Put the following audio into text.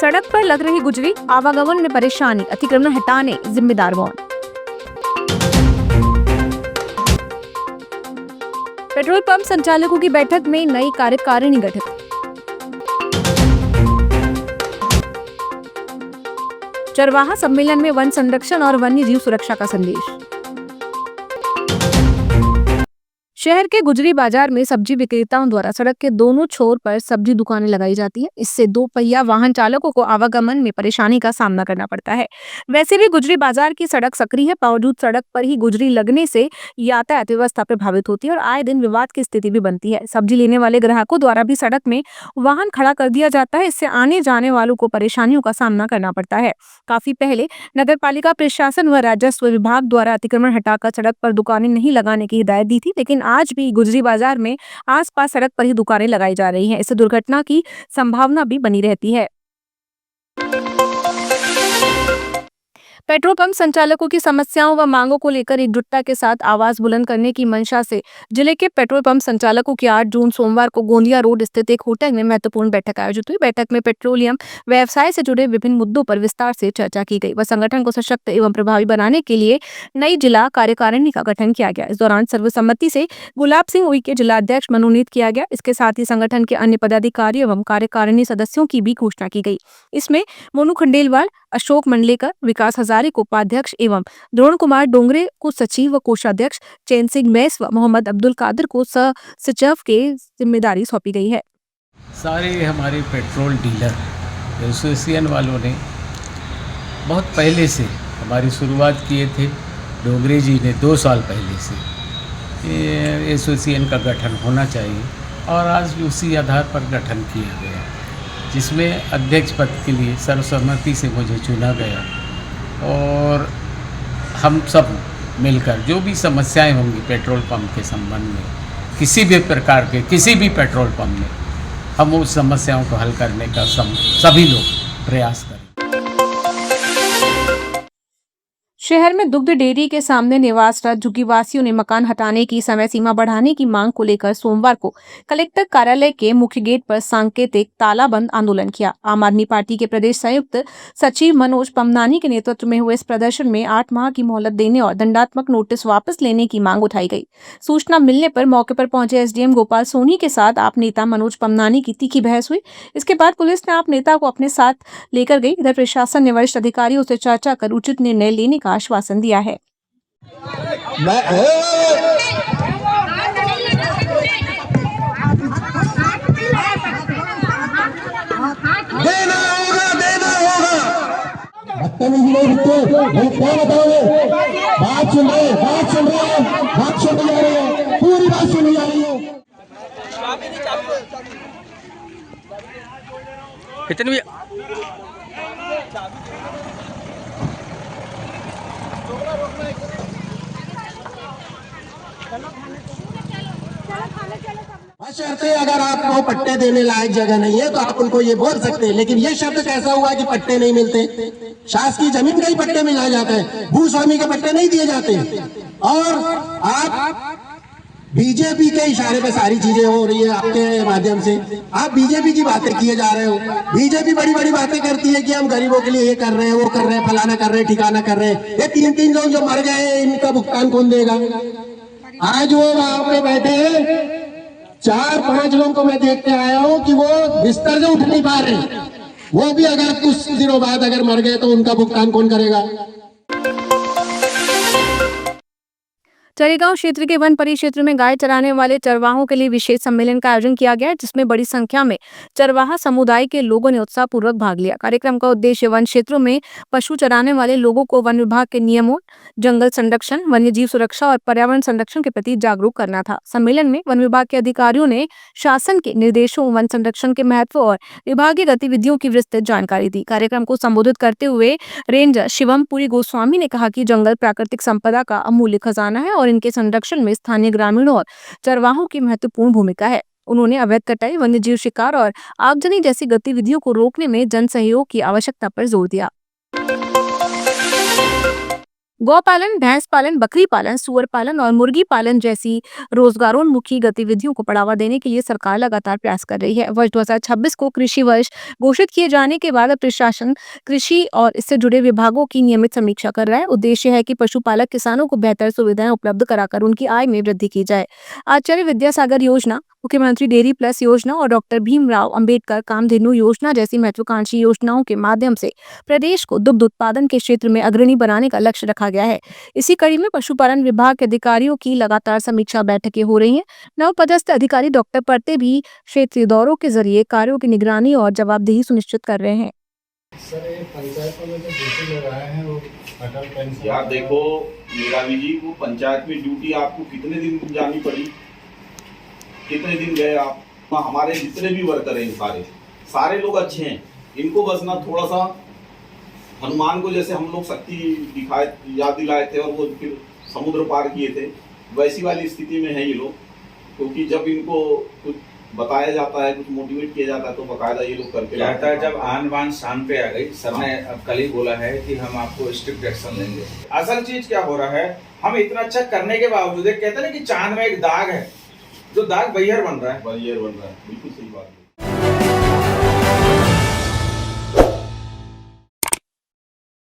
सड़क पर लग रही गुजरी, आवागमन में परेशानी, अतिक्रमण हटाने जिम्मेदार कौन? पेट्रोल पंप संचालकों की बैठक में नई कार्यकारिणी गठित। चरवाहा सम्मेलन में वन संरक्षण और वन्य जीव सुरक्षा का संदेश। शहर के गुजरी बाजार में सब्जी विक्रेताओं द्वारा सड़क के दोनों छोर पर सब्जी दुकानें लगाई जाती हैं। इससे दो पहिया वाहन चालकों को आवागमन में परेशानी का सामना करना पड़ता है। वैसे भी गुजरी बाजार की सड़क सक्रिय है, बावजूद सड़क पर ही गुजरी लगने से यातायात व्यवस्था प्रभावित होती है और आए दिन विवाद की स्थिति भी बनती है। सब्जी लेने वाले ग्राहकों द्वारा भी सड़क में वाहन खड़ा कर दिया जाता है। इससे आने जाने वालों को परेशानियों का सामना करना पड़ता है। काफी पहले नगर पालिका प्रशासन व राजस्व विभाग द्वारा अतिक्रमण हटाकर सड़क पर दुकानें नहीं लगाने की हिदायत दी थी, लेकिन आज भी गुजरी बाजार में आसपास सड़क पर ही दुकानें लगाई जा रही हैं। इससे दुर्घटना की संभावना भी बनी रहती है। पेट्रोल पंप संचालकों की समस्याओं व मांगों को लेकर एकजुटता के साथ आवाज बुलंद करने की मंशा से जिले के पेट्रोल पंप संचालकों की 8 जून सोमवार को गोंदिया रोड स्थित एक होटल में महत्वपूर्ण बैठक आयोजित हुई। बैठक में पेट्रोलियम व्यवसाय से जुड़े विभिन्न मुद्दों पर विस्तार से चर्चा की गई व संगठन को सशक्त एवं प्रभावी बनाने के लिए नई जिला कार्यकारिणी का गठन किया गया। इस दौरान सर्वसम्मति से गुलाब सिंह उइके जिला अध्यक्ष मनोनीत किया गया। इसके साथ ही संगठन के अन्य पदाधिकारी एवं कार्यकारिणी सदस्यों की भी घोषणा की गई। इसमें मोनू खंडेलवाल, अशोक मंडलेकर, विकास हजारे को उपाध्यक्ष एवं द्रोण कुमार डोंगरे को सचिव व कोषाध्यक्ष, चैन सिंह मैस व मोहम्मद अब्दुल कादिर को सचिव के जिम्मेदारी सौंपी गई है। सारे हमारे पेट्रोल डीलर एसोसिएशन वालों ने बहुत पहले से हमारी शुरुआत किए थे। डोंगरे जी ने 2 साल पहले से एसोसिएशन का गठन होना चाहिए और आज भी उसी आधार पर गठन किया गया, जिसमें अध्यक्ष पद के लिए सर्वसम्मति से मुझे चुना गया और हम सब मिलकर जो भी समस्याएं होंगी पेट्रोल पंप के संबंध में, किसी भी प्रकार के किसी भी पेट्रोल पंप में, हम उस समस्याओं को हल करने का सभी लोग प्रयास करें। शहर में दुग्ध डेयरी के सामने निवासरत झुग्गीवासियों ने मकान हटाने की समय सीमा बढ़ाने की मांग को लेकर सोमवार को कलेक्टर कार्यालय के मुख्य गेट पर सांकेतिक तालाबंद आंदोलन किया। आम आदमी पार्टी के प्रदेश संयुक्त सचिव मनोज पमनानी के नेतृत्व में हुए इस प्रदर्शन में 8 माह की मोहलत देने और दंडात्मक नोटिस वापस लेने की मांग उठाई गई। सूचना मिलने पर मौके पर पहुंचे एसडीएम गोपाल सोनी के साथ आप नेता मनोज पमनानी की तीखी बहस हुई। इसके बाद पुलिस ने आप नेता को अपने साथ लेकर गई। इधर प्रशासन ने वरिष्ठ अधिकारियों से चर्चा कर उचित निर्णय लेने का आश्वासन दिया है। देना होगा। बदतमीजी नहीं रुकते, क्या बताओगे? बात सुन रहे हैं, पूरी बात सुनी जा रही है। कितने भी बशर्ते अगर आपको पट्टे देने लायक जगह नहीं है तो आप उनको ये बोल सकते हैं, लेकिन ये शब्द कैसा हुआ कि पट्टे नहीं मिलते? शासकीय जमीन के ही पट्टे मिलाए जाते हैं, भूस्वामी के पट्टे नहीं दिए जाते। और आप बीजेपी के इशारे पे सारी चीजें हो रही है, आपके माध्यम से आप बीजेपी की बातें किए जा रहे हो। बीजेपी बड़ी बड़ी बातें करती है कि हम गरीबों के लिए ये कर रहे हैं, वो कर रहे हैं, फलाना कर रहे हैं, ठिकाना कर रहे हैं। ये 3 लोग जो मर गए हैं, इनका भुगतान कौन देगा? आज वो वहां पे बैठे हैं, 4-5 लोगों को मैं देख के आया हूं कि वो बिस्तर से उठ नहीं पा रहे। वो भी अगर कुछ दिनों बाद अगर मर गए तो उनका भुगतान कौन करेगा? चरेगांव क्षेत्र के वन परिक्षेत्र में गाय चराने वाले चरवाहों के लिए विशेष सम्मेलन का आयोजन किया गया, जिसमें बड़ी संख्या में चरवाहा समुदाय के लोगों ने उत्साहपूर्वक भाग लिया। कार्यक्रम का उद्देश्य वन क्षेत्रों में पशु चराने वाले लोगों को वन विभाग के नियमों, जंगल संरक्षण, वन्य जीव सुरक्षा और पर्यावरण संरक्षण के प्रति जागरूक करना था। सम्मेलन में वन विभाग के अधिकारियों ने शासन के निर्देशों, वन संरक्षण के महत्व और विभागीय गतिविधियों की विस्तृत जानकारी दी। कार्यक्रम को संबोधित करते हुए रेंजर शिवम पुरी गोस्वामी ने कहा कि जंगल प्राकृतिक संपदा का अमूल्य खजाना है और इनके संरक्षण में स्थानीय ग्रामीणों और चरवाहों की महत्वपूर्ण भूमिका है। उन्होंने अवैध कटाई, वन्यजीव शिकार और आगजनी जैसी गतिविधियों को रोकने में जन सहयोग की आवश्यकता पर जोर दिया। गौ पालन, भैंस पालन, बकरी पालन, सुअर पालन और मुर्गी पालन जैसी रोजगारोन्मुखी गतिविधियों को बढ़ावा देने के लिए सरकार लगातार प्रयास कर रही है। वर्ष 2026 को कृषि वर्ष घोषित किए जाने के बाद अब प्रशासन कृषि और इससे जुड़े विभागों की नियमित समीक्षा कर रहा है। उद्देश्य है कि पशुपालक किसानों को बेहतर सुविधाएं उपलब्ध कराकर उनकी आय में वृद्धि की जाए। आचार्य विद्यासागर योजना, मुख्यमंत्री डेयरी प्लस योजना और डॉक्टर भीमराव अंबेडकर कामधेनु योजना जैसी महत्वाकांक्षी योजनाओं के माध्यम से प्रदेश को दुग्ध उत्पादन के क्षेत्र में अग्रणी बनाने का लक्ष्य रखा गया है। इसी कड़ी में पशुपालन विभाग के अधिकारियों की लगातार समीक्षा बैठकें हो रही हैं। नवपदस्थ अधिकारी डॉक्टर परते भी क्षेत्रीय दौरों के जरिए कार्यों की निगरानी और जवाबदेही सुनिश्चित कर रहे हैं। सर ये पंचायतों में जो ड्यूटी लगाए हैं वो अटल पेंशन यार देखो मीरावी जी, वो पंचायत में ड्यूटी आपको कितने दिन जानी पड़ी, कितने दिन गए आप? हमारे जितने भी वर्कर हैं सारे लोग अच्छे हैं। इनको बस ना थोड़ा सा हनुमान को जैसे हम लोग शक्ति दिखाए याद दिलाए थे और वो फिर समुद्र पार किए थे, वैसी वाली स्थिति में है ये लोग। क्योंकि जब इनको कुछ बताया जाता है, कुछ मोटिवेट किया जाता है तो बकायदा ये लोग करके लगता है। जब आन बान शान पे आ गई, सर ने अब कल ही बोला है कि हम आपको स्ट्रिक्ट एक्शन लेंगे। असल चीज क्या हो रहा है, हम इतना अच्छा करने के बावजूद कहते हैं ना कि चांद में एक दाग है, जो दाग बैरियर बन रहा है। बिल्कुल सही बात है।